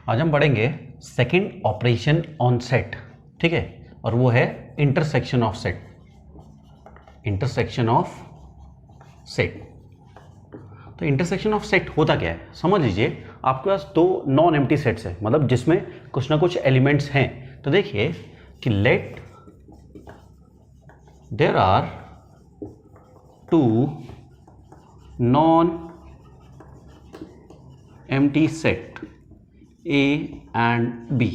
आज हम पढ़ेंगे सेकंड ऑपरेशन ऑन सेट, ठीक है, और वो है intersection of set. Intersection of set, तो इंटरसेक्शन ऑफ सेट होता क्या है समझ लीजिए। आपके पास दो नॉन एम्प्टी सेट्स है, मतलब जिसमें कुछ ना कुछ एलिमेंट्स हैं। तो देखिए कि let there are two non empty set A and B.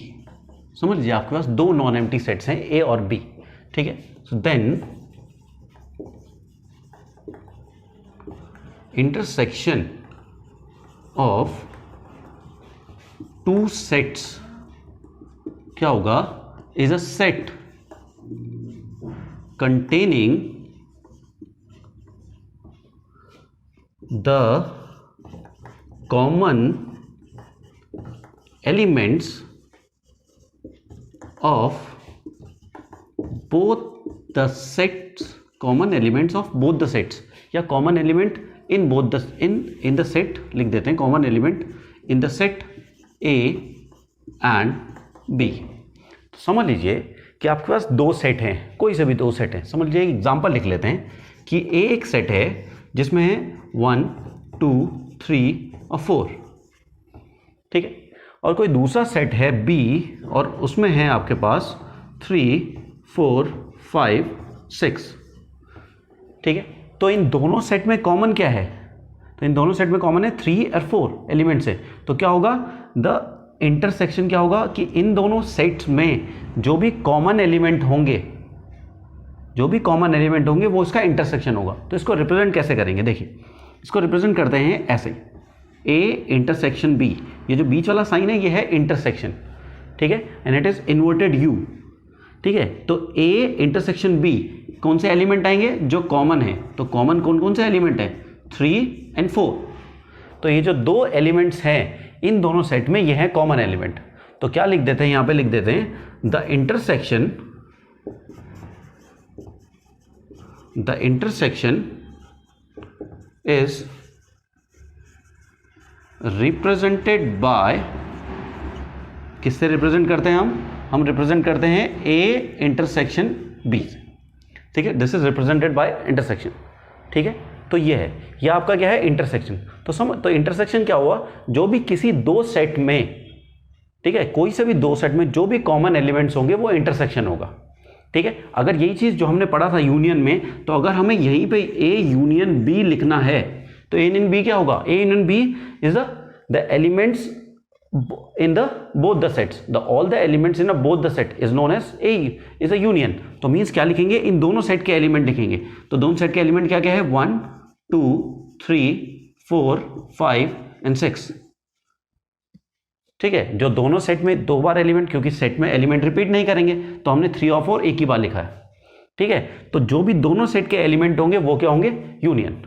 समझ लीजिए आपके पास दो नॉन एम्प्टी सेट्स हैं ए और बी, ठीक है। So then intersection of two sets क्या होगा, is a set containing the common elements of both the sets, common elements of both the sets, या common element in both the in the set लिख देते हैं, common element in the set A and B। तो समझ लीजिए कि आपके पास दो सेट हैं, कोई से भी दो सेट हैं। समझ लीजिए एग्जांपल लिख लेते हैं कि A एक सेट है जिसमें है 1 2 3 और 4, ठीक है, और कोई दूसरा सेट है B और उसमें है आपके पास 3 4 5 6, ठीक है। तो इन दोनों सेट में कॉमन क्या है, तो इन दोनों सेट में कॉमन है 3 और 4 एलिमेंट्स है। तो क्या होगा, द इंटरसेक्शन क्या होगा कि इन दोनों सेट्स में जो भी कॉमन एलिमेंट होंगे, जो भी कॉमन एलिमेंट होंगे वो इसका इंटरसेक्शन होगा। तो इसको रिप्रेजेंट कैसे करेंगे, देखिए इसको रिप्रेजेंट करते हैं ऐसे, A इंटरसेक्शन B, ये जो बीच वाला साइन है ये है इंटरसेक्शन, ठीक है, and it is inverted U, ठीक है। तो A इंटरसेक्शन B कौन से एलिमेंट आएंगे जो कॉमन है, तो कॉमन कौन कौन से एलिमेंट है 3 और 4। तो ये जो दो एलिमेंट्स हैं इन दोनों सेट में ये है कॉमन एलिमेंट। तो क्या लिख देते हैं, यहां पे लिख देते हैं the intersection is represented by, किससे रिप्रेजेंट करते हैं हम रिप्रेजेंट करते हैं A इंटरसेक्शन B, ठीक है। This is represented by intersection, ठीक है। तो ये है, ये आपका क्या है इंटरसेक्शन। तो इंटरसेक्शन क्या हुआ, जो भी किसी दो सेट में, ठीक है, कोई से भी दो सेट में जो भी कॉमन एलिमेंट्स होंगे वो इंटरसेक्शन होगा, ठीक है। अगर यही चीज जो हमने पढ़ा था यूनियन में, तो अगर हमें यहीं पे A यूनियन B लिखना है तो A यूनियन B क्या होगा, A union B is the elements in the both the sets, all the elements in both the set is known as A is a union। तो means क्या लिखेंगे, इन दोनों set के एलिमेंट लिखेंगे। तो दोनों सेट के एलिमेंट क्या क्या है, 1 2 3 4 5 एंड 6, ठीक है। जो दोनों सेट में दो बार एलिमेंट, क्योंकि सेट में एलिमेंट रिपीट नहीं करेंगे तो हमने 3 और 4 एक ही बार लिखा है, ठीक है। तो जो भी दोनों सेट के एलिमेंट होंगे वो क्या होंगे, यूनियन,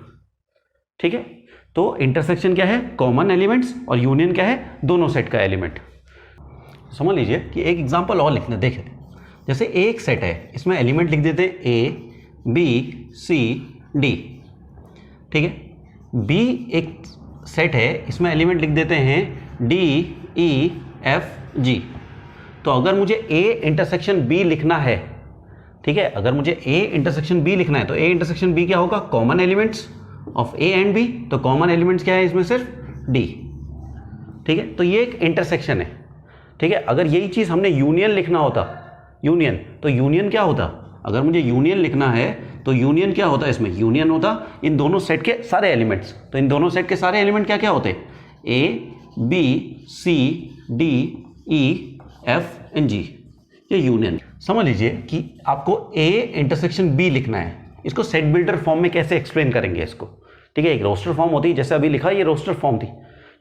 ठीक है। तो इंटरसेक्शन क्या है, कॉमन एलिमेंट्स, और यूनियन क्या है, दोनों सेट का एलिमेंट। समझ लीजिए कि एक एग्जांपल और लिखने देखें, जैसे एक सेट है, इसमें एलिमेंट लिख देते हैं A B C D, ठीक है। B एक सेट है, इसमें एलिमेंट लिख देते हैं D E F G। तो अगर मुझे A इंटरसेक्शन B लिखना है, ठीक है, अगर मुझे A इंटरसेक्शन B लिखना है तो A इंटरसेक्शन B क्या होगा, common elements of A and B। तो कॉमन एलिमेंट्स क्या है इसमें, सिर्फ D, ठीक है। तो ये एक इंटरसेक्शन है, ठीक है। अगर यही चीज हमने यूनियन लिखना होता, यूनियन, तो यूनियन क्या होता, अगर मुझे यूनियन लिखना है तो यूनियन क्या होता, इसमें यूनियन होता इन दोनों सेट के सारे एलिमेंट्स। तो इन दोनों सेट के सारे एलिमेंट क्या क्या होते, A B C D E F and G, ये यूनियन। समझ लीजिए कि आपको A इंटरसेक्शन B लिखना है, इसको सेट बिल्डर फॉर्म में कैसे एक्सप्लेन करेंगे इसको, ठीक है। एक रोस्टर फॉर्म होती है, जैसे अभी लिखा ये रोस्टर फॉर्म थी,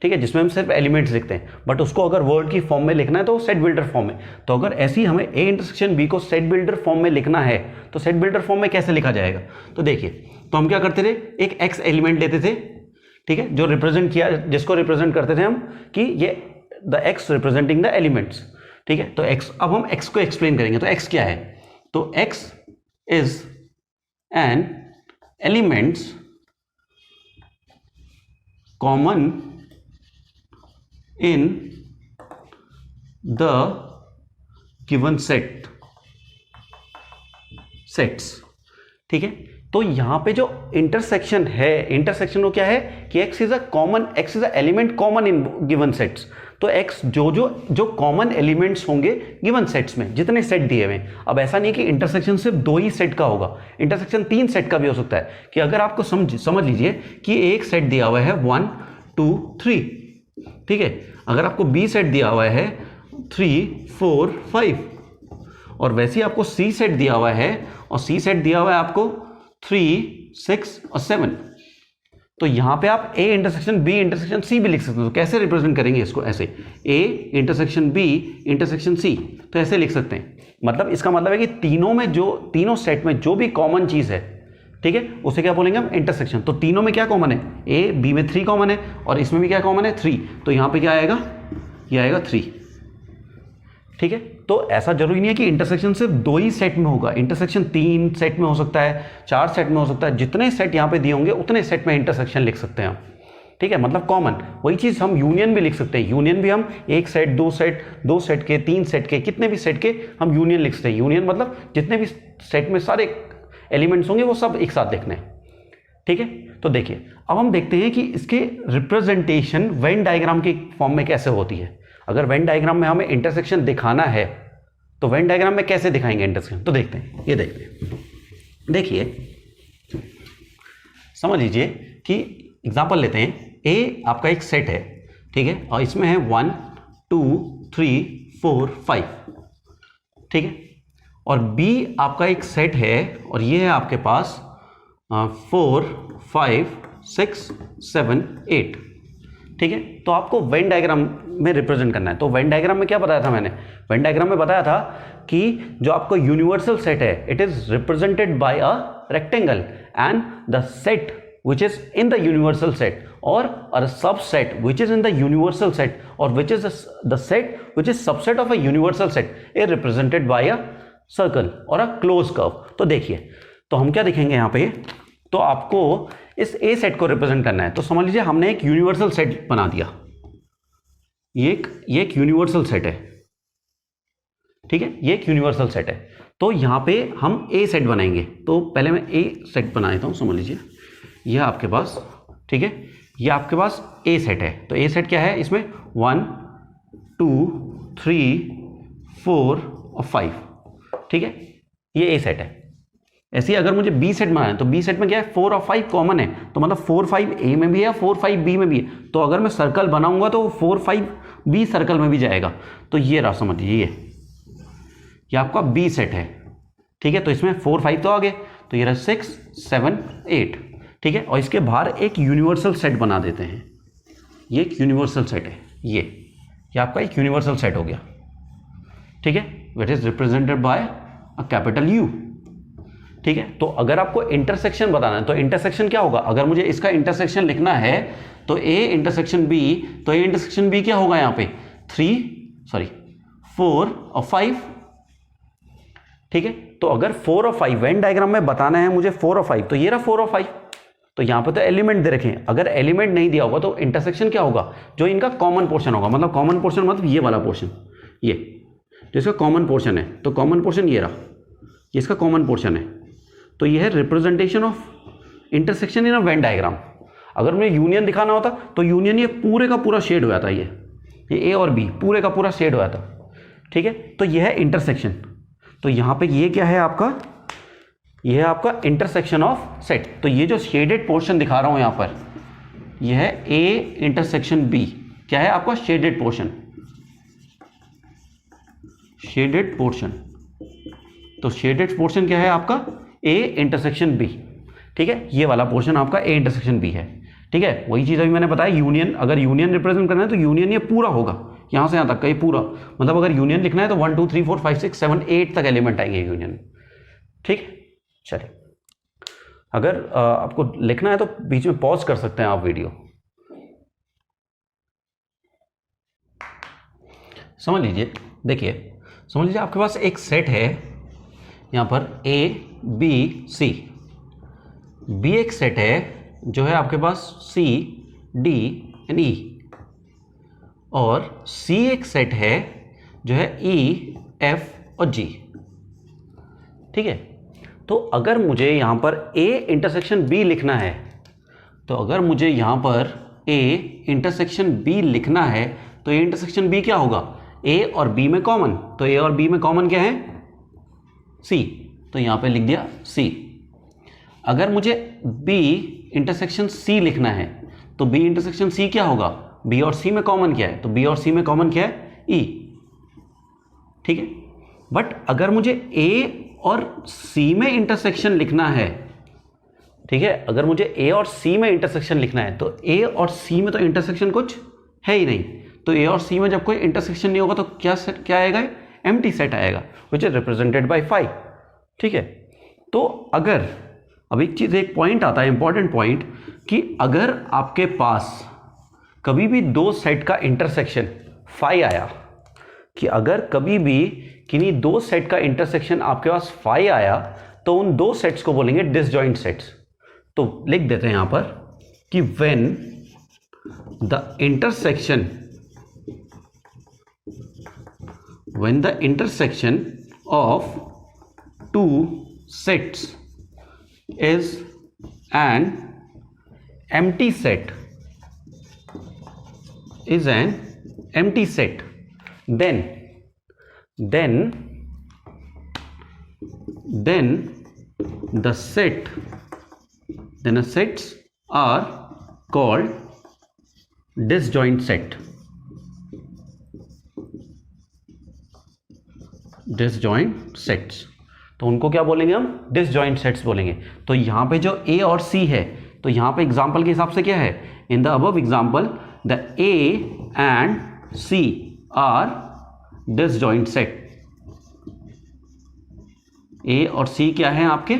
ठीक है, जिसमें हम सिर्फ एलिमेंट्स लिखते हैं, बट उसको अगर वर्ड की फॉर्म में लिखना है तो सेट बिल्डर फॉर्म में। तो अगर ऐसे ही हमें A इंटरसेक्शन B को सेट बिल्डर फॉर्म में लिखना है तो सेट बिल्डर फॉर्म में कैसे लिखा जाएगा, तो देखिए, तो हम क्या करते थे, एक X एलिमेंट लेते थे, ठीक है, जो रिप्रेजेंट किया, जिसको रिप्रेजेंट करते थे हम कि ये the X representing the elements, ठीक है। तो X, अब हम X को एक्सप्लेन करेंगे। तो X क्या है, तो X is an elements common in the given sets, ठीक है। तो यहां पे जो इंटरसेक्शन है, इंटरसेक्शन वो क्या है कि x is a element common in given sets. तो x जो कॉमन एलिमेंट्स होंगे गिवन सेट्स में, जितने सेट दिए हुए। अब ऐसा नहीं है कि इंटरसेक्शन सिर्फ 2 ही सेट का होगा, इंटरसेक्शन 3 सेट का भी हो सकता है। कि अगर आपको समझ लीजिए कि एक सेट दिया हुआ है 1 2 3, ठीक है। अगर आपको B सेट दिया हुआ है 3 4 5, और वैसे ही आपको C सेट दिया हुआ है, और C सेट दिया हुआ है आपको 3 6 और 7, तो यहां पे आप A intersection B intersection C भी लिख सकते हो। तो कैसे रिप्रेजेंट करेंगे इसको? ऐसे A intersection B intersection C, तो ऐसे लिख सकते हैं। मतलब इसका मतलब है कि तीनों सेट में जो भी कॉमन चीज है, ठीक है, उसे क्या बोलेंगे हम? इंटरसेक्शन। तो तीनों में क्या कॉमन है? A B में 3 कॉमन है, और इसमें भी क्या कॉमन है? 3। तो यहां पे क्या आएगा? ये आएगा 3, ठीक है। तो ऐसा जरूरी नहीं है कि इंटरसेक्शन सिर्फ 2 ही सेट में होगा, इंटरसेक्शन 3 सेट में हो सकता है, 4 सेट में हो सकता है। जितने सेट यहां पे दिए होंगे उतने सेट में इंटरसेक्शन लिख सकते हैं हम, ठीक है। मतलब कॉमन। वही चीज हम यूनियन भी लिख सकते हैं। यूनियन भी हम 1 सेट 2 सेट के 3 सेट के कितने भी सेट के हम यूनियन लिख सकते हैं। यूनियन मतलब जितने भी सेट में सारे एलिमेंट्स होंगे वो सब एक साथ देखने, ठीक है। तो देखिए अब हम देखते हैं कि इसके रिप्रेजेंटेशन वेन डायग्राम के फॉर्म में कैसे होती है। अगर वेन डायग्राम में हमें इंटरसेक्शन दिखाना है तो वेन डायग्राम में कैसे दिखाएंगे इंटरसेक्शन? तो देखते हैं, ये देखते हैं। देखिए समझ लीजिए कि एग्जांपल लेते हैं, ए आपका एक सेट है, ठीक है, और इसमें है 1 2 3 4 5, ठीक है। और बी आपका एक सेट है, और ये है आपके पास 4 5 6 7 8, ठीक है। तो आपको वेन डायग्राम में रिप्रेजेंट करना है। तो वेन डायग्राम में क्या बताया था मैंने? वेन डायग्राम में बताया था कि जो आपको यूनिवर्सल सेट है, it is represented by a rectangle, and the set which is in the universal set or a subset which is in the universal set or which is the set which is subset of a universal set is represented by a circle or a closed curve। तो देखिए, तो हम क्या दिखेंगे यहाँ पे? तो आपको इस A सेट को रिप्रेजेंट करना है। तो समझ लीजिए हमने एक यूनिवर्सल सेट बना दिया, ये एक यूनिवर्सल सेट है, ठीक है, ये एक यूनिवर्सल सेट है। तो यहाँ पे हम A सेट बनाएंगे। तो पहले मैं A सेट बना देता हूँ। समझ लीजिए यह आपके पास, ठीक है, ये आपके पास A सेट है। तो A सेट क्या है? इसमें 1 2 3 4 और 5, ठीक है, ये A सेट है। ऐसे ही अगर मुझे B सेट बनाना है तो B सेट में क्या है? 4 और 5 कॉमन है, तो मतलब 4 5 A में भी है, 4 5 B में भी है। तो अगर मैं सर्कल बनाऊंगा तो 4 5 B सर्कल में भी जाएगा। तो ये रहा, समझ लीजिए ये आपका B सेट है, ठीक है। तो इसमें 4 5 तो आ गए, तो ये रहा 6 7 8, ठीक है। और इसके बाहर एक यूनिवर्सल सेट बना देते हैं। ये एक यूनिवर्सल सेट है, ये आपका एक यूनिवर्सल सेट हो गया, ठीक है, which is represented by a capital U, ठीक है। तो अगर आपको इंटरसेक्शन बताना है तो इंटरसेक्शन क्या होगा? अगर मुझे इसका इंटरसेक्शन लिखना है तो A इंटरसेक्शन B, तो A इंटरसेक्शन B क्या होगा? यहाँ पे 4 और 5, ठीक है। तो अगर 4 और 5 वेन डायग्राम में बताना है मुझे 4 और 5, तो ये रहा 4 और 5। तो यहां पे तो एलिमेंट दे रखे हैं। अगर एलिमेंट नहीं दिया होगा तो इंटरसेक्शन क्या होगा? जो इनका कॉमन पोर्शन होगा। मतलब कॉमन पोर्शन मतलब ये वाला पोर्शन, ये जो इसका कॉमन पोर्शन है, तो कॉमन पोर्शन ये रहा, ये इसका कॉमन पोर्शन है। तो ये है representation of intersection in a Venn diagram. अगर मुझे यूनियन दिखाना होता तो यूनियन ये पूरे का पूरा शेड हो जाता, ये ए और बी पूरे का पूरा शेड हो जाता, ठीक है। तो ये है इंटरसेक्शन। तो यहां पे ये क्या है आपका? ये है आपका इंटरसेक्शन ऑफ सेट। तो ये जो शेडेड पोर्शन दिखा रहा हूं यहां पर, ये है ए इंटरसेक्शन बी। क्या है आपका? Shaded portion, shaded portion. तो शेडेड पोर्शन क्या है आपका? ए इंटरसेक्शन बी, ठीक है। ये वाला पोर्शन आपका ए इंटरसेक्शन बी है, ठीक है। वही चीज अभी मैंने बताया, यूनियन, अगर यूनियन रिप्रेजेंट करना है तो यूनियन ये पूरा होगा, यहां से यहां तक का ये पूरा। मतलब अगर यूनियन लिखना है तो 1 2 3 4 5 6 7 8 तक एलिमेंट आएंगे यूनियन, ठीक। चलिए, अगर आपको लिखना है तो बीच में पॉज कर सकते हैं आप वीडियो। समझ लीजिए, देखिए समझ लीजिए आपके पास एक सेट है यहां पर A B C। B एक सेट है जो है आपके पास C D and E, और C एक सेट है जो है E, F और G। ठीक है, तो अगर मुझे यहाँ पर A इंटरसेक्शन B लिखना है, तो अगर मुझे यहाँ पर A इंटरसेक्शन B लिखना है तो A इंटरसेक्शन B क्या होगा, A और B में कॉमन, तो A और B में कॉमन क्या है, C, तो यहाँ पे लिख दिया C। अगर मुझे B इंटरसेक्शन C लिखना है तो B इंटरसेक्शन C क्या होगा, B और C में कॉमन क्या है, तो B और C में कॉमन क्या है, E। ठीक है, बट अगर मुझे A और C में इंटरसेक्शन लिखना है, ठीक है, अगर मुझे A और C में इंटरसेक्शन लिखना है तो A और C में तो इंटरसेक्शन कुछ है ही नहीं, तो A और C में जब कोई इंटरसेक्शन नहीं होगा तो क्या आएगा, एम्प्टी सेट आएगा, विच इज रिप्रेजेंटेड बाय 5। ठीक है, तो अगर अब एक पॉइंट आता है, इंपॉर्टेंट पॉइंट, कि अगर आपके पास कभी भी दो सेट का इंटरसेक्शन 5 आया, कि अगर कभी भी किन्हीं दो सेट का इंटरसेक्शन आपके पास 5 आया तो उन दो सेट्स को बोलेंगे डिसजॉइंट सेट्स। तो लिख देते हैं यहां पर कि when the intersection of two sets is an empty set, then the sets are called disjoint set, तो उनको क्या बोलेंगे हम, डिसजॉइंट सेट्स बोलेंगे। तो यहां पे जो A और C है, तो यहां पे एग्जांपल के हिसाब से क्या है, in the above example the A and C are disjoint set. A और C क्या है आपके,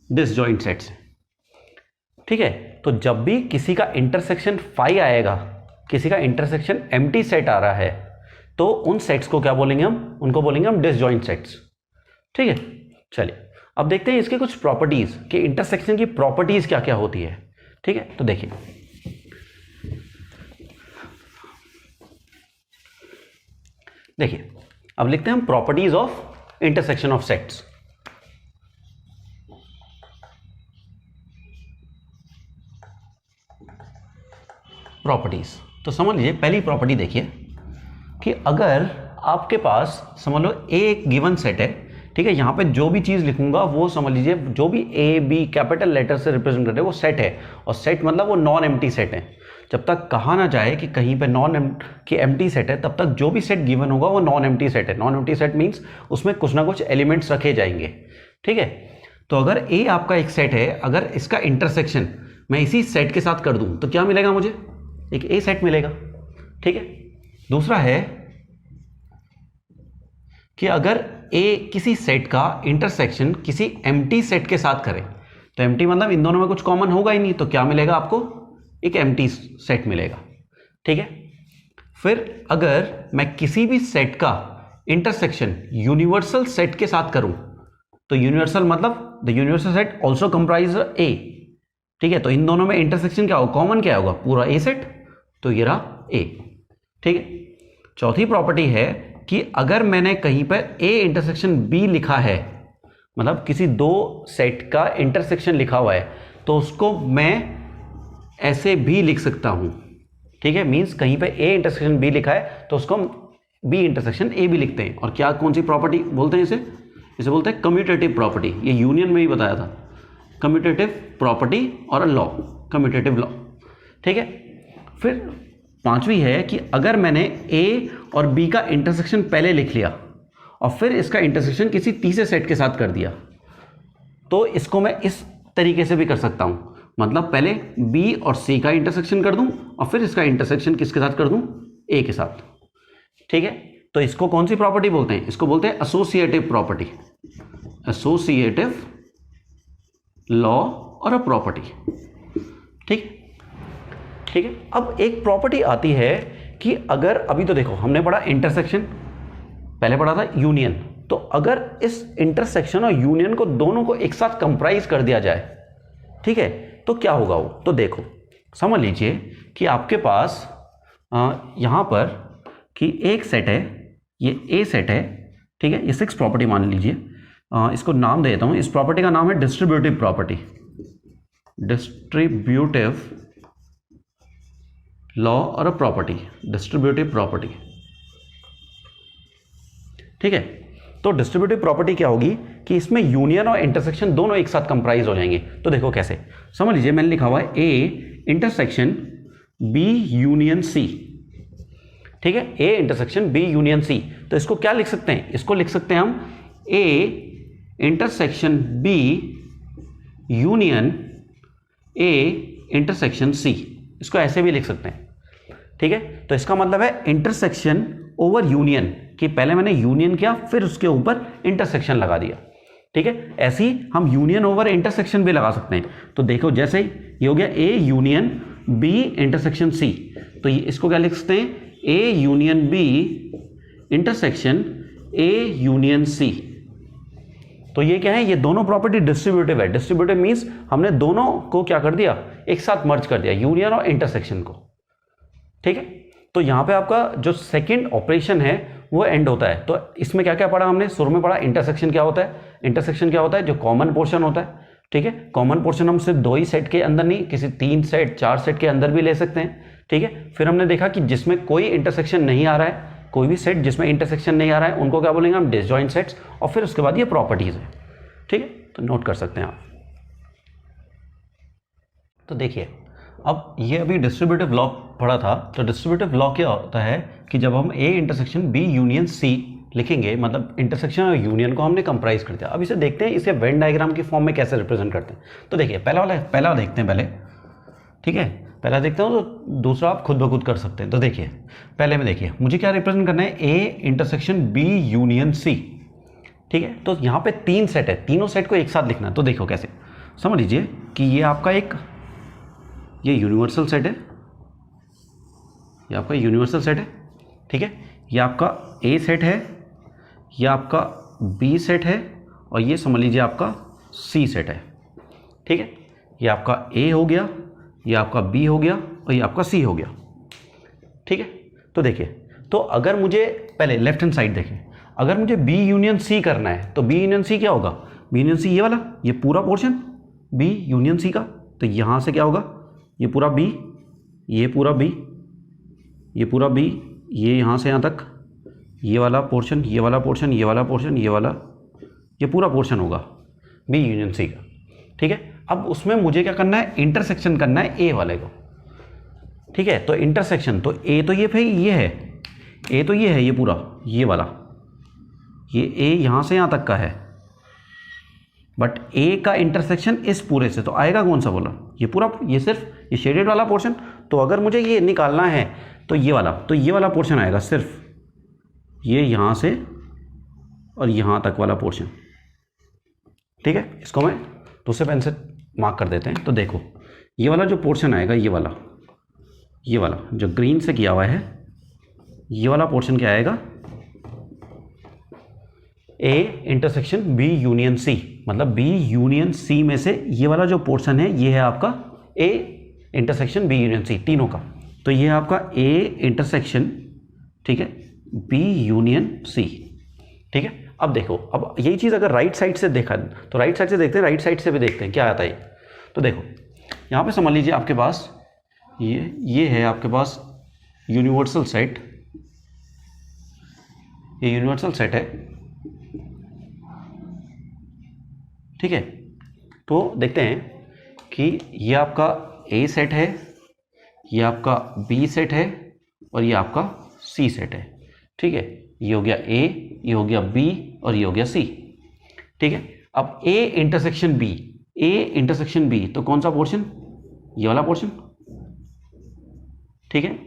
डिसजॉइंट सेट्स। ठीक है, तो जब भी किसी का इंटरसेक्शन 5 आएगा, किसी का इंटरसेक्शन एम्प्टी सेट आ रहा है, तो उन सेट्स को क्या बोलेंगे हम, उनको बोलेंगे हम डिसजॉइंट सेट्स। ठीक है, चलिए अब देखते हैं इसके कुछ प्रॉपर्टीज, कि इंटरसेक्शन की प्रॉपर्टीज क्या क्या होती है। ठीक है, तो देखिए अब लिखते हैं हम properties of intersection of sets. Properties, तो समझ लीजिए पहली प्रॉपर्टी देखिए कि अगर आपके पास समझ लो A एक गिवन सेट है, ठीक है, यहां पे जो भी चीज लिखूंगा वो समझ लीजिए जो भी A B कैपिटल लेटर से रिप्रेजेंट करते हैं वो सेट है, और सेट मतलब वो नॉन एम्प्टी सेट है। जब तक कहा ना जाए कि कहीं पे एम्प्टी सेट है, तब तक जो भी सेट गिवन होगा वो नॉन एम्प्टी सेट है। नॉन एम्प्टी सेट मींस उसमें कुछ ना कुछ एलिमेंट्स रखे जाएंगे। ठीक है, तो अगर A आपका एक सेट है, अगर इसका इंटरसेक्शन मैं इसी सेट के साथ कर दूं तो क्या मिलेगा, मुझे एक A सेट मिलेगा। ठीक है, दूसरा है कि अगर A किसी सेट का इंटरसेक्शन किसी एम्प्टी सेट के साथ करे, तो एम्प्टी मतलब इन दोनों में कुछ कॉमन होगा ही नहीं, तो क्या मिलेगा आपको, एक एम्प्टी सेट मिलेगा। ठीक है, फिर अगर मैं किसी भी सेट का इंटरसेक्शन यूनिवर्सल सेट के साथ करूं, तो यूनिवर्सल मतलब the universal set also comprise A। ठीक है, तो इन दोनों में इंटरसेक्शन क्या होगा, कॉमन क्या होगा, पूरा A सेट, तो ये रहा A। ठीक है, चौथी प्रॉपर्टी है कि अगर मैंने कहीं पर A इंटरसेक्शन B लिखा है, मतलब किसी दो सेट का इंटरसेक्शन लिखा हुआ है, तो उसको मैं ऐसे भी लिख सकता हूं। ठीक है, मींस कहीं पे A इंटरसेक्शन B लिखा है तो उसको B इंटरसेक्शन A भी लिखते हैं। और क्या, कौन सी प्रॉपर्टी बोलते हैं इसे बोलते हैं कम्यूटेटिव प्रॉपर्टी। ये यूनियन में ही बताया था, कम्यूटेटिव प्रॉपर्टी और अ लॉ, कम्यूटेटिव लॉ। ठीक है, फिर पांचवी है कि अगर मैंने A और B का इंटरसेक्शन पहले लिख लिया और फिर इसका इंटरसेक्शन किसी तीसरे सेट के साथ कर दिया, तो इसको मैं इस तरीके से भी कर सकता हूं, मतलब पहले B और C का इंटरसेक्शन कर दूं और फिर इसका इंटरसेक्शन किसके साथ कर दूं, A के साथ। ठीक है, तो इसको कौन सी प्रॉपर्टी बोलते हैं, इसको बोलते हैं एसोसिएटिव प्रॉपर्टी, एसोसिएटिव लॉ और अ प्रॉपर्टी। ठीक है, अब एक प्रॉपर्टी आती है कि अगर, अभी तो देखो हमने पढ़ा इंटरसेक्शन, पहले पढ़ा था यूनियन, तो अगर इस इंटरसेक्शन और यूनियन को दोनों को एक साथ कंप्राइज कर दिया जाए, ठीक है, तो क्या होगा वो, तो देखो समझ लीजिए कि आपके पास यहां पर कि एक सेट है, ये ए सेट है, ठीक है, ये 6 प्रॉपर्टी मान लीजिए, इसको नाम दे देता हूं, इस प्रॉपर्टी का नाम है डिस्ट्रीब्यूटिव प्रॉपर्टी, डिस्ट्रीब्यूटिव लॉ और अ प्रॉपर्टी, डिस्ट्रीब्यूटिव प्रॉपर्टी, ठीक है। तो डिस्ट्रीब्यूटिव प्रॉपर्टी क्या होगी कि इसमें यूनियन और इंटरसेक्शन दोनों एक साथ कंप्राइज हो जाएंगे। तो देखो कैसे, समझ लीजिए मैंने लिखा हुआ है A intersection B union C, ठीक है, A intersection B union C. तो इसको क्या लिख सकते हैं, इसको लिख सकते हैं हम A intersection B union A intersection C, इसको ऐसे भी लिख सकते हैं, ठीक है। तो इसका मतलब है इंटरसेक्शन ओवर यूनियन, कि पहले मैंने यूनियन किया फिर उसके ऊपर इंटरसेक्शन लगा दिया, ठीक है। ऐसे ही हम यूनियन ओवर इंटरसेक्शन भी लगा सकते हैं। तो देखो जैसे ये हो गया A union B intersection C, तो इसको क्या लिख सकते हैं, A union B intersection A union C. तो ये क्या है, ये दोनों प्रॉपर्टी डिस्ट्रीब्यूटिव है। डिस्ट्रीब्यूटिव मींस हमने दोनों को क्या कर दिया, एक साथ मर्ज कर दिया, यूनियन और इंटरसेक्शन को, ठीक है। तो यहां पे आपका जो सेकंड ऑपरेशन है वो एंड होता है। तो इसमें क्या क्या पढ़ा हमने, शुरू में पढ़ा इंटरसेक्शन क्या होता है। इंटरसेक्शन क्या होता है, जो कॉमन पोर्शन होता है, ठीक है। कॉमन पोर्शन हम सिर्फ 2 ही सेट के अंदर नहीं, किसी 3 सेट 4 सेट के अंदर भी ले सकते हैं, ठीक है। फिर हमने देखा कि जिसमें कोई इंटरसेक्शन नहीं आ रहा है, कोई भी सेट जिसमें इंटरसेक्शन नहीं आ रहा है, उनको क्या बोलेंगे हम, डिसजॉइंट सेट्स। और फिर उसके बाद ये प्रॉपर्टीज है, ठीक है। तो नोट कर सकते हैं आप। तो देखिए अब ये अभी डिस्ट्रीब्यूटिव लॉ पढ़ा था। तो डिस्ट्रीब्यूटिव लॉ क्या होता है कि जब हम A intersection B union C लिखेंगे, मतलब इंटरसेक्शन और यूनियन को हमने कंप्राइज कर दिया। अब इसे देखते हैं इसे वेन डायग्राम की फॉर्म में कैसे रिप्रेजेंट करते हैं। तो देखिए पहला देखते हैं पहले, ठीक है, पहला देखते हो तो दूसरा आप खुद ब खुद कर सकते हैं। तो देखिए पहले में देखिए मुझे क्या रिप्रेजेंट करना है, A intersection B union C, ठीक है। तो यहाँ पे 3 सेट है, तीनों सेट को एक साथ लिखना है। तो देखो कैसे, समझ लीजिए कि ये आपका एक ये यूनिवर्सल सेट है, ये आपका यूनिवर्सल सेट है, ठीक है। ये आपका ए सेट है, ये आपका बी सेट है, और ये समझ लीजिए आपका सी सेट है, ठीक है। ये आपका ए हो गया, ये आपका बी हो गया, और ये आपका सी हो गया, ठीक है। तो देखिए, तो अगर मुझे पहले लेफ्ट हैंड साइड देखें, अगर मुझे बी यूनियन सी करना है तो बी यूनियन सी क्या होगा, बी यूनियन सी ये वाला, ये पूरा पोर्शन बी यूनियन सी का। तो यहाँ से क्या होगा, ये पूरा बी, ये पूरा बी, ये पूरा बी, ये यहाँ से यहाँ तक, ये वाला पोर्शन, ये वाला पोर्शन, ये वाला पोर्शन, ये वाला, ये पूरा पोर्शन होगा बी यूनियन सी का, ठीक है। अब उसमें मुझे क्या करना है, इंटरसेक्शन करना है ए वाले को, ठीक है। तो इंटरसेक्शन, तो ए तो ये भाई ये है, ए तो ये है, ये पूरा ये वाला, ये ए यहाँ से यहाँ तक का है, बट ए का इंटरसेक्शन इस पूरे से, तो आएगा कौन सा बोला, ये पूरा, ये सिर्फ ये शेडेड वाला पोर्शन। तो अगर मुझे ये निकालना है तो ये वाला, तो ये वाला पोर्शन आएगा सिर्फ ये यहाँ से और यहाँ तक वाला पोर्शन, ठीक है। इसको मैं दूसरे पेन से मार्क कर देते हैं। तो देखो ये वाला जो पोर्शन आएगा, ये वाला जो ग्रीन से किया हुआ है, ये वाला पोर्शन क्या आएगा, A intersection B union C, मतलब बी यूनियन सी में से ये वाला जो पोर्शन है ये है आपका A intersection B union C, तीनों का। तो ये है आपका ए इंटरसेक्शन, ठीक है, बी यूनियन सी, ठीक है। अब देखो, अब यही चीज़ अगर राइट साइड से देखा तो राइट साइड से देखते हैं, राइट साइड से भी देखते हैं क्या आता है। तो देखो यहाँ पे समझ लीजिए आपके पास ये है आपके पास यूनिवर्सल सेट, ये यूनिवर्सल सेट है, ठीक है। तो देखते हैं कि ये आपका ए सेट है, ये आपका बी सेट है, और ये आपका सी सेट है, ठीक है। ये हो गया ए, ये हो गया बी, और ये हो गया सी, ठीक है। अब A intersection B, A intersection B, तो कौन सा पोर्शन, ये वाला पोर्शन, ठीक है।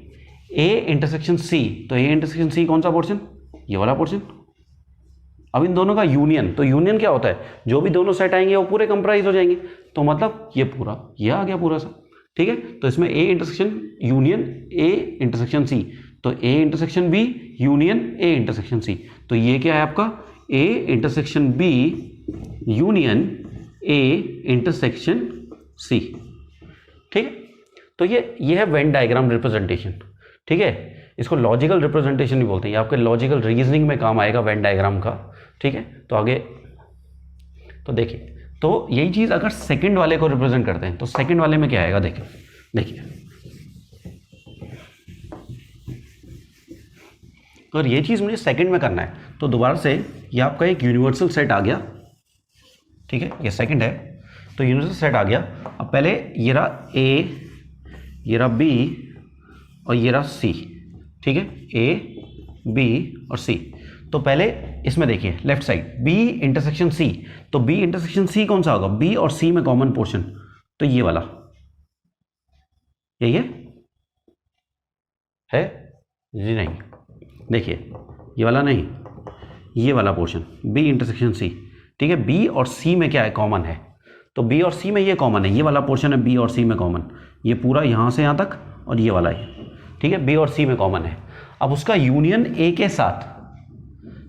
ए इंटरसेक्शन सी, तो ए इंटरसेक्शन सी कौन सा पोर्शन, ये वाला पोर्शन। अब इन दोनों का यूनियन, तो यूनियन क्या होता है, जो भी दोनों सेट आएंगे वो पूरे कंप्राइज हो जाएंगे। तो मतलब ये पूरा, ये आ गया पूरा सा, ठीक है। तो इसमें A intersection union A intersection C, तो A intersection B union A intersection C, तो ये क्या है आपका A intersection B union A intersection C, ठीक है। तो ये है वेन डायग्राम रिप्रेजेंटेशन, ठीक है। इसको लॉजिकल रिप्रेजेंटेशन भी बोलते हैं, ये आपके लॉजिकल रीजनिंग में काम आएगा वेन डायग्राम का। ठीक है, तो आगे तो देखिए, तो यही चीज़ अगर सेकंड वाले को रिप्रेजेंट करते हैं तो सेकंड वाले में क्या आएगा, देखिए देखिए, अगर ये चीज़ मुझे सेकंड में करना है तो दोबारा से ये आपका एक यूनिवर्सल सेट आ गया। ठीक है, ये सेकंड है तो यूनिवर्सल सेट आ गया। अब पहले ये रहा ए, ये रहा बी और ये रहा सी। ठीक है, ए बी और सी। तो पहले इसमें देखिए left side B intersection C, तो बी इंटरसेक्शन सी कौन सा होगा, बी और सी में कॉमन पोर्शन, तो ये वाला, यही है जी, नहीं देखिए ये वाला नहीं, ये वाला पोर्शन बी इंटरसेक्शन सी। ठीक है, बी और सी में क्या है, कॉमन है, तो बी और सी में ये कॉमन है, ये वाला पोर्शन है बी और सी में कॉमन, ये पूरा यहाँ से यहाँ तक और ये वाला है। ठीक है, बी और सी में कॉमन है। अब उसका यूनियन ए के साथ,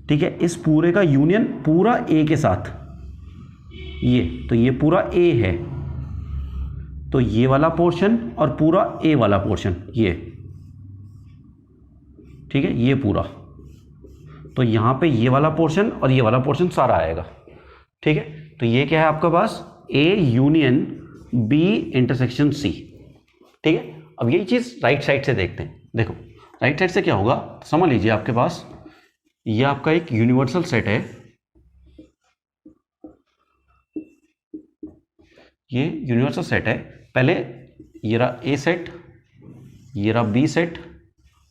ठीक है, इस पूरे का यूनियन पूरा ए के साथ, ये तो ये पूरा ए है, तो ये वाला पोर्शन और पूरा ए वाला पोर्शन ये, ठीक है, ये पूरा, तो यहां पे ये वाला पोर्शन और ये वाला पोर्शन सारा आएगा। ठीक है, तो ये क्या है आपका पास, A union B intersection C. ठीक है, अब यही चीज राइट साइड से देखते हैं। देखो राइट साइड से क्या होगा, समझ लीजिए आपके पास ये आपका एक यूनिवर्सल सेट है, ये यूनिवर्सल सेट है। पहले ये रहा ए सेट, ये रहा बी सेट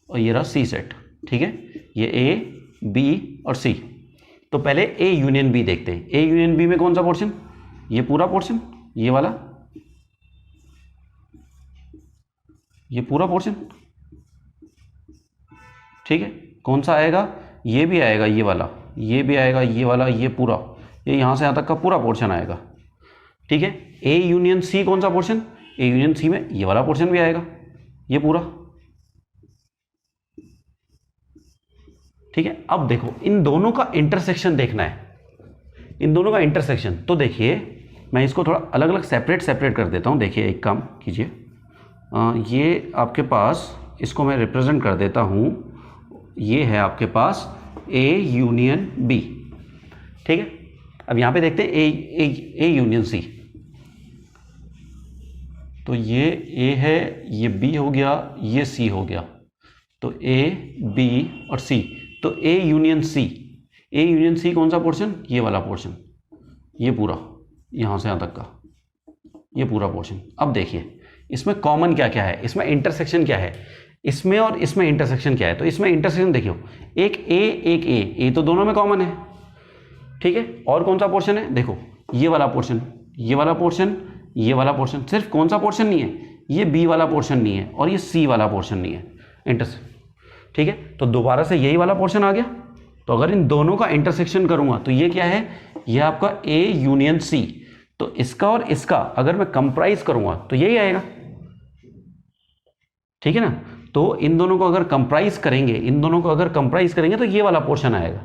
और ये रहा सी सेट। ठीक है, ये ए बी और सी। तो पहले ए यूनियन बी देखते हैं। ए यूनियन बी में कौन सा पोर्शन, ये पूरा पोर्शन, ये वाला, ये पूरा पोर्शन। ठीक है, कौन सा आएगा, ये भी आएगा, ये वाला, ये भी आएगा, ये वाला, ये पूरा, ये यहां से यहां तक का पूरा पोर्शन आएगा। ठीक है, ए यूनियन सी कौन सा पोर्शन, ए यूनियन सी में ये वाला पोर्शन भी आएगा, ये पूरा। ठीक है, अब देखो इन दोनों का इंटरसेक्शन देखना है, इन दोनों का इंटरसेक्शन। तो देखिए मैं इसको थोड़ा अलग अलग सेपरेट कर देता हूं। देखिए एक काम कीजिए, ये आपके पास, इसको मैं रिप्रेजेंट कर देता हूं, ये है आपके पास ए यूनियन बी। ठीक है, अब यहां पे देखते हैं ए यूनियन सी, तो ये ए है, ये बी हो गया, ये सी हो गया, तो ए बी और सी। तो ए यूनियन सी, ए यूनियन सी कौन सा पोर्शन, ये वाला पोर्शन, ये पूरा यहां से यहां तक का ये पूरा पोर्शन। अब देखिए इसमें कॉमन क्या क्या है, इसमें इंटरसेक्शन क्या है, इसमें और इसमें इंटरसेक्शन क्या है। तो इसमें इंटरसेक्शन देखियो, एक ए एक ए तो दोनों में कॉमन है। ठीक है, और कौन सा पोर्शन है, देखो ये वाला पोर्शन, ये वाला पोर्शन, ये वाला पोर्शन। सिर्फ कौन सा पोर्शन नहीं है, ये बी वाला पोर्शन नहीं है और ये सी वाला पोर्शन नहीं है, इंटरसेक्शन। ठीक है, तो दोबारा से यही वाला पोर्शन आ गया। तो अगर इन दोनों का इंटरसेक्शन करूंगा तो ये क्या है, ये आपका ए यूनियन सी। तो इसका और इसका अगर मैं कंप्राइज करूंगा तो यही आएगा। ठीक है ना, तो इन दोनों को अगर कंप्राइज करेंगे, इन दोनों को अगर कंप्राइज करेंगे तो ये वाला पोर्शन आएगा।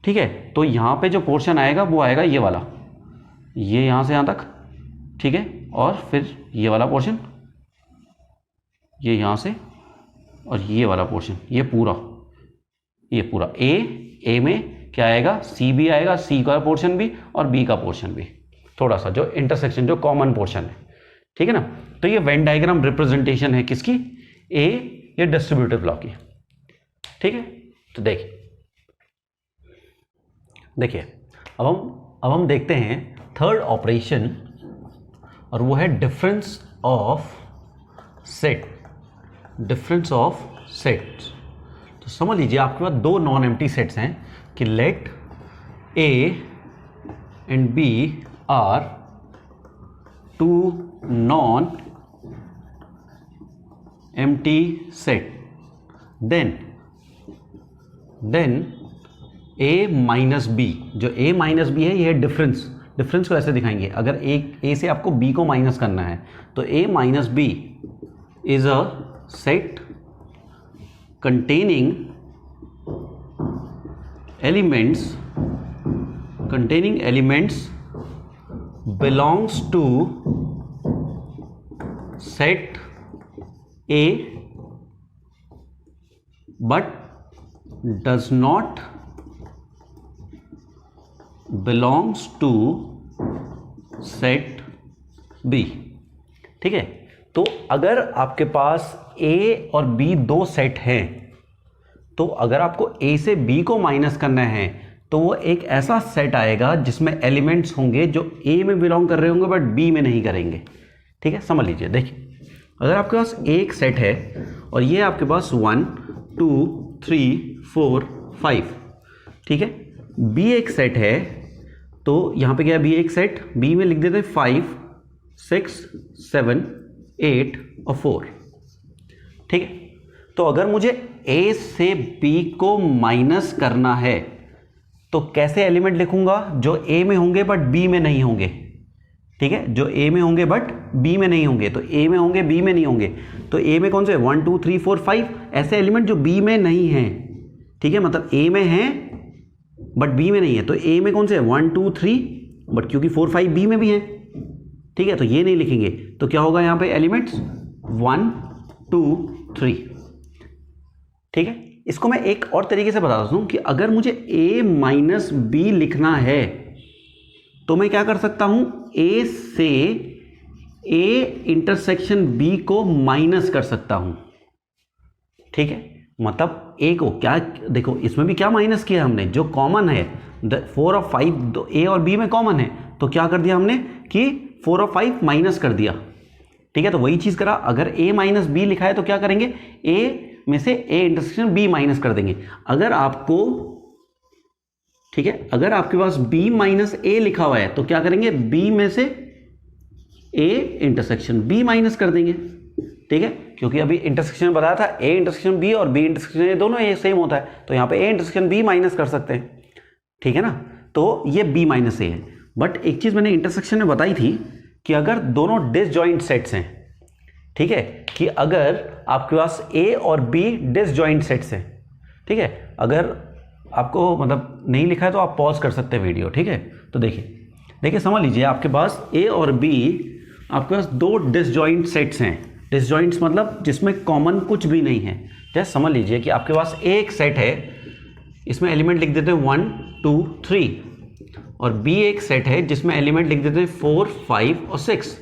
ठीक है, तो यहां पे जो पोर्शन आएगा वो आएगा ये वाला, ये यहां से यहां तक। ठीक है, और फिर ये वाला पोर्शन, ये यहां से, और ये वाला पोर्शन, ये पूरा ए में क्या आएगा, सी भी आएगा, सी का पोर्शन भी और बी का पोर्शन भी, थोड़ा सा जो इंटरसेक्शन, जो कॉमन पोर्शन है। ठीक है ना, तो ये वेन डायग्राम रिप्रेजेंटेशन है किसकी, ए ये डिस्ट्रीब्यूटिव लॉ की। ठीक है, तो देखिए अब हम देखते हैं थर्ड ऑपरेशन, और वो है difference of set. Difference of sets, तो समझ लीजिए आपके पास दो नॉन एम्प्टी सेट्स हैं कि let A and B are two non empty set, then A minus B, जो ए माइनस बी है ये है डिफरेंस। डिफरेंस को ऐसे दिखाएंगे, अगर ए से आपको बी को माइनस करना है तो A minus B is a set containing elements belongs to set A but does not belongs to set B. ठीक है, तो अगर आपके पास ए और बी दो सेट हैं, तो अगर आपको ए से बी को माइनस करना है तो वो एक ऐसा सेट आएगा जिसमें एलिमेंट्स होंगे जो ए में बिलोंग कर रहे होंगे बट बी में नहीं करेंगे। ठीक है, समझ लीजिए। देखिए, अगर आपके पास एक सेट है और ये आपके पास 1 2 3 4 5, ठीक है, बी एक सेट है, तो यहां पे क्या है, बी एक सेट, बी में लिख देते हैं 5 6 7 8 और 4। ठीक है, तो अगर मुझे ए से बी को माइनस करना है तो कैसे एलिमेंट लिखूंगा, जो ए में होंगे बट बी में नहीं होंगे। ठीक है, जो ए में होंगे बट बी में नहीं होंगे, तो ए में होंगे बी में नहीं होंगे, तो ए में कौन से 1 2 3 4 5 ऐसे एलिमेंट जो बी में नहीं हैं। ठीक है, मतलब ए में हैं बट बी में नहीं है, तो ए में कौन से 1 2 3, बट क्योंकि 4 5 बी में भी हैं। ठीक है, तो ये नहीं लिखेंगे, तो क्या होगा यहाँ पे एलिमेंट्स 1 2 3। ठीक है, इसको मैं एक और तरीके से बता देता हूं कि अगर मुझे a माइनस बी लिखना है तो मैं क्या कर सकता हूं, a से a इंटरसेक्शन b को माइनस कर सकता हूं। ठीक है, मतलब a को क्या, देखो इसमें भी क्या माइनस किया हमने, जो कॉमन है 4 और 5 a और b में कॉमन है, तो क्या कर दिया हमने कि 4 और 5 माइनस कर दिया। ठीक है, तो वही चीज करा, अगर a माइनस बी लिखा है तो क्या करेंगे, a में से a इंटरसेक्शन b माइनस कर देंगे। अगर आपको, ठीक है, अगर आपके पास b माइनस a लिखा हुआ है तो क्या करेंगे, b में से a इंटरसेक्शन b माइनस कर देंगे। ठीक है, क्योंकि अभी इंटरसेक्शन में बताया था a इंटरसेक्शन b और b इंटरसेक्शन, ये दोनों ये सेम होता है, तो यहाँ पे a इंटरसेक्शन b माइनस कर सकते हैं। ठीक है ना, तो ये b माइनस a है। बट एक चीज मैंने इंटरसेक्शन में बताई थी कि अगर दोनों डिसजॉइंट सेट्स हैं, ठीक है, कि अगर आपके पास a और b डिसजॉइंट सेट्स हैं, ठीक है, अगर आपको मतलब नहीं लिखा है तो आप पॉज कर सकते हैं वीडियो। ठीक है, तो देखिए समझ लीजिए, आपके पास a और b, आपके पास दो डिसजॉइंट सेट्स हैं। डिसजॉइंट्स मतलब जिसमें कॉमन कुछ भी नहीं है। जैसे समझ लीजिए कि आपके पास एक सेट है, इसमें एलिमेंट लिख देते हैं 1 2 3, और b एक सेट है जिसमें एलिमेंट लिख देते हैं 4 5 और 6।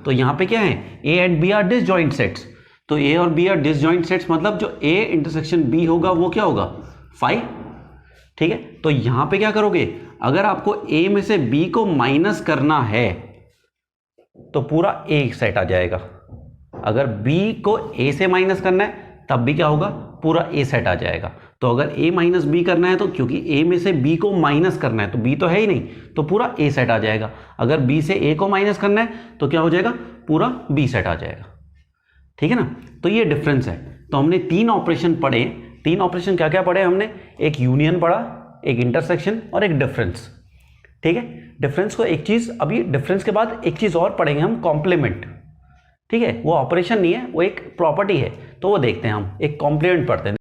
तो यहाँ पे क्या है, a and b are disjoint sets, तो a और b आर डिसजॉइंट सेट्स, मतलब जो a इंटरसेक्शन b होगा वो क्या होगा, 5। ठीक है, तो यहाँ पे क्या करोगे, अगर आपको a में से b को माइनस करना है तो पूरा a सेट आ जाएगा। अगर b को a से माइनस करना है तब भी क्या होगा, पूरा a सेट आ जाएगा। तो अगर a माइनस b करना है तो क्योंकि a में से b को माइनस करना है, तो b तो है ही नहीं, तो पूरा a सेट आ जाएगा। अगर b से a को माइनस करना है तो क्या हो जाएगा, पूरा b सेट आ जाएगा। ठीक है ना, तो ये डिफरेंस है। तो हमने 3 ऑपरेशन पढ़े। 3 ऑपरेशन क्या क्या पढ़े हमने, एक यूनियन पढ़ा, एक इंटरसेक्शन और एक डिफरेंस। ठीक है, डिफरेंस को एक चीज, अभी डिफरेंस के बाद एक चीज और पढ़ेंगे हम, कॉम्प्लीमेंट। ठीक है, वो ऑपरेशन नहीं है, वो एक प्रॉपर्टी है, तो वो देखते हैं हम, एक कॉम्प्लीमेंट पढ़ते हैं।